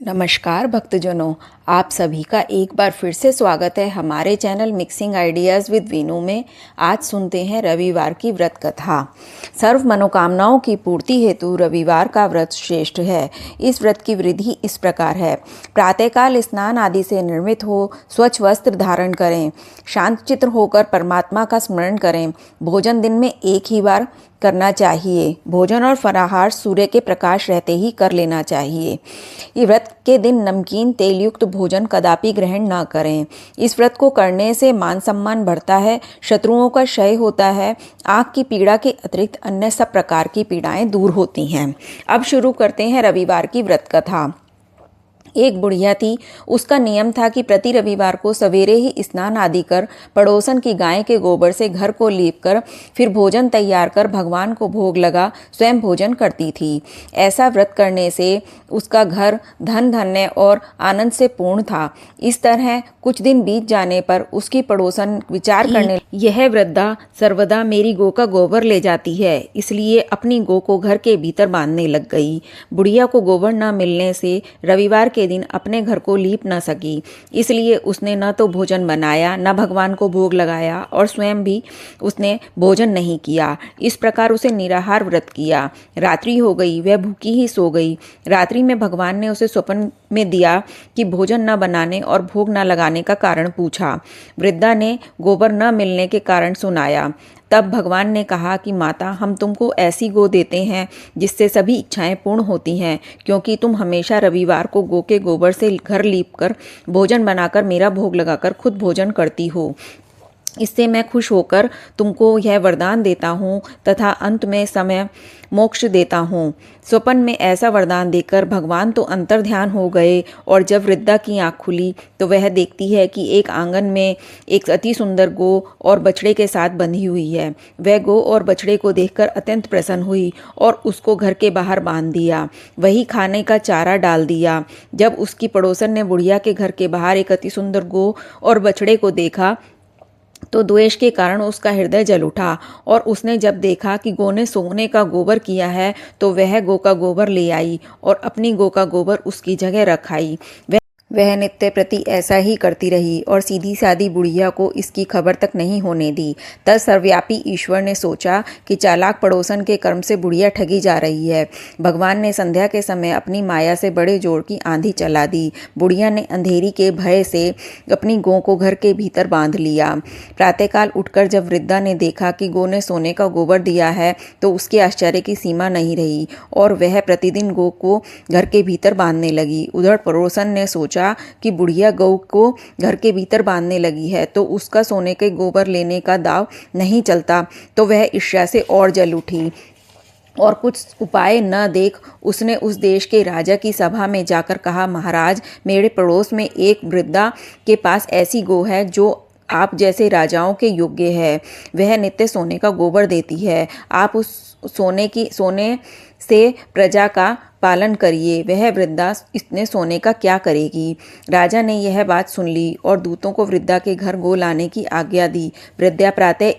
नमस्कार भक्तजनों, आप सभी का एक बार फिर से स्वागत है हमारे channel Mixing Ideas with Veenu में। आज सुनते हैं रविवार की व्रत कथा। सर्व मनोकामनाओं की पूर्ति हेतु रविवार का व्रत श्रेष्ठ है। इस व्रत की विधि इस प्रकार है। प्रातःकाल स्नान आदि से निर्मित हो स्वच्छ वस्त्र धारण करें, शांत चित्त होकर परमात्मा का स्मरण करें। भोजन दिन में एक ही बार करना चाहिए। भोजन और फलाहार सूर्य के प्रकाश रहते ही कर लेना चाहिए। ये व्रत के दिन नमकीन तेल युक्त भोजन कदापि ग्रहण न करें। इस व्रत को करने से मान सम्मान बढ़ता है, शत्रुओं का क्षय होता है, आँख की पीड़ा के अतिरिक्त अन्य सब प्रकार की पीड़ाएं दूर होती हैं। अब शुरू करते हैं रविवार की व्रत कथा। एक बुढ़िया थी। उसका नियम था कि प्रति रविवार को सवेरे ही स्नान आदि कर पड़ोसन की गाय के गोबर से घर को लीप कर फिर भोजन तैयार कर भगवान को भोग लगा स्वयं भोजन करती थी। ऐसा व्रत करने से उसका घर धन धान्य और आनंद से पूर्ण था। इस तरह कुछ दिन बीत जाने पर उसकी पड़ोसन विचार करने, यह वृद्धा सर्वदा मेरी गौ का गोबर ले जाती है, इसलिए अपनी गौ को घर के भीतर बांधने लग गई। बुढ़िया को गोबर न मिलने से रविवार के दिन अपने घर को लीप न सकी, इसलिए उसने न तो भोजन बनाया, न भगवान को भोग लगाया और स्वयं भी उसने भोजन नहीं किया। इस प्रकार उसे निराहार व्रत किया। रात्रि हो गई, वह भूखी ही सो गई। रात्रि में भगवान ने उसे स्वप्न में दिया कि भोजन न बनाने और भोग न लगाने का कारण पूछा। वृद्धा ने गोबर न मिलने के कारण सुनाया। तब भगवान ने कहा कि माता, हम तुमको ऐसी गौ देते हैं जिससे सभी इच्छाएं पूर्ण होती हैं, क्योंकि तुम हमेशा रविवार को गौ के गोबर से घर लीपकर भोजन बनाकर मेरा भोग लगाकर खुद भोजन करती हो। इससे मैं खुश होकर तुमको यह वरदान देता हूँ तथा अंत में समय मोक्ष देता हूँ। स्वप्न में ऐसा वरदान देकर भगवान तो अंतर्ध्यान हो गए और जब वृद्धा की आँख खुली तो वह देखती है कि एक आंगन में एक अति सुंदर गौ और बछड़े के साथ बंधी हुई है। वह गौ और बछड़े को देखकर अत्यंत प्रसन्न हुई और उसको घर के बाहर बांध दिया, वही खाने का चारा डाल दिया। जब उसकी पड़ोसन ने बुढ़िया के घर के बाहर एक अति सुंदर गौ और बछड़े को देखा तो द्वेष के कारण उसका हृदय जल उठा और उसने जब देखा कि गौ ने सोने का गोबर किया है तो वह गौ का गोबर ले आई और अपनी गौ का गोबर उसकी जगह रखाई। वह नित्य प्रति ऐसा ही करती रही और सीधी सादी बुढ़िया को इसकी खबर तक नहीं होने दी। तब सर्वव्यापी ईश्वर ने सोचा कि चालाक पड़ोसन के कर्म से बुढ़िया ठगी जा रही है। भगवान ने संध्या के समय अपनी माया से बड़े जोर की आंधी चला दी। बुढ़िया ने अंधेरी के भय से अपनी गौ को घर के भीतर बांध लिया। प्रातःकाल उठकर जब वृद्धा ने देखा कि गौ ने सोने का गोबर दिया है तो उसके आश्चर्य की सीमा नहीं रही और वह प्रतिदिन गौ को घर के भीतर बांधने लगी। उधर पड़ोसन ने सोचा कि बुढ़िया गौ को घर के भीतर बांधने लगी है तो उसका सोने के गोबर लेने का दाव नहीं चलता, तो वह ईर्ष्या से और जल उठी और कुछ उपाय न देख उसने उस देश के राजा की सभा में जाकर कहा, महाराज, मेरे पड़ोस में एक वृद्धा के पास ऐसी गौ है जो आप जैसे राजाओं के योग्य है। वह नित्य सोने का गोबर देती है। आप उस सोने से प्रजा का पालन करिए। वह वृद्धा इतने सोने का क्या करेगी। राजा ने यह बात सुन ली और दूतों को वृद्धा के घर गौ लाने की आज्ञा दी। वृद्धा प्रातः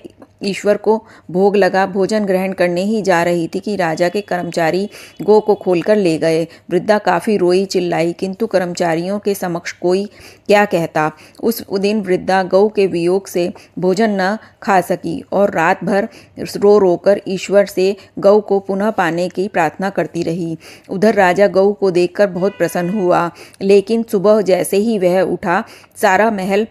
ईश्वर को भोग लगा भोजन ग्रहण करने ही जा रही थी कि राजा के कर्मचारी गौ को खोलकर ले गए। वृद्धा काफी रोई चिल्लाई, किंतु कर्मचारियों के समक्ष कोई क्या कहता। उस दिन वृद्धा गौ के वियोग से भोजन न खा सकी और रात भर रो रोकर ईश्वर से गौ को पुनः पाने की प्रार्थना करती रही। उधर राजा गौ को देखकर बहुत प्रसन्न हुआ, लेकिन सुबह जैसे ही वह उठा सारा महल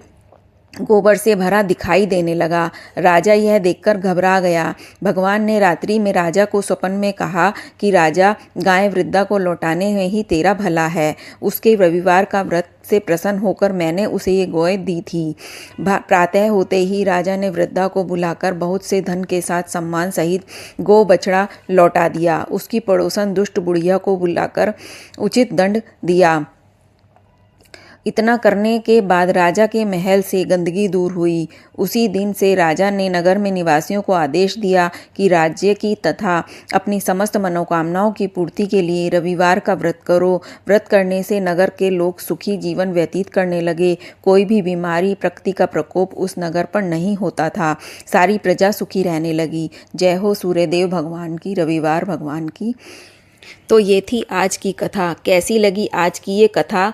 गोबर से भरा दिखाई देने लगा। राजा यह देखकर घबरा गया। भगवान ने रात्रि में राजा को स्वप्न में कहा कि राजा, गाय वृद्धा को लौटाने में ही तेरा भला है। उसके रविवार का व्रत से प्रसन्न होकर मैंने उसे ये गौएं दी थी। प्रातः होते ही राजा ने वृद्धा को बुलाकर बहुत से धन के साथ सम्मान सहित गौ बछड़ा लौटा दिया। उसकी पड़ोसन दुष्ट बुढ़िया को बुलाकर उचित दंड दिया। इतना करने के बाद राजा के महल से गंदगी दूर हुई। उसी दिन से राजा ने नगर में निवासियों को आदेश दिया कि राज्य की तथा अपनी समस्त मनोकामनाओं की पूर्ति के लिए रविवार का व्रत करो। व्रत करने से नगर के लोग सुखी जीवन व्यतीत करने लगे। कोई भी बीमारी, प्रकृति का प्रकोप उस नगर पर नहीं होता था। सारी प्रजा सुखी रहने लगी। जय हो सूर्यदेव भगवान की, रविवार भगवान की। तो ये थी आज की कथा। कैसी लगी आज की ये कथा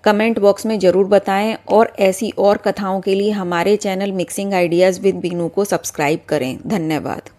कमेंट बॉक्स में ज़रूर बताएं और ऐसी और कथाओं के लिए हमारे channel Mixing Ideas with Veenu को सब्सक्राइब करें। धन्यवाद।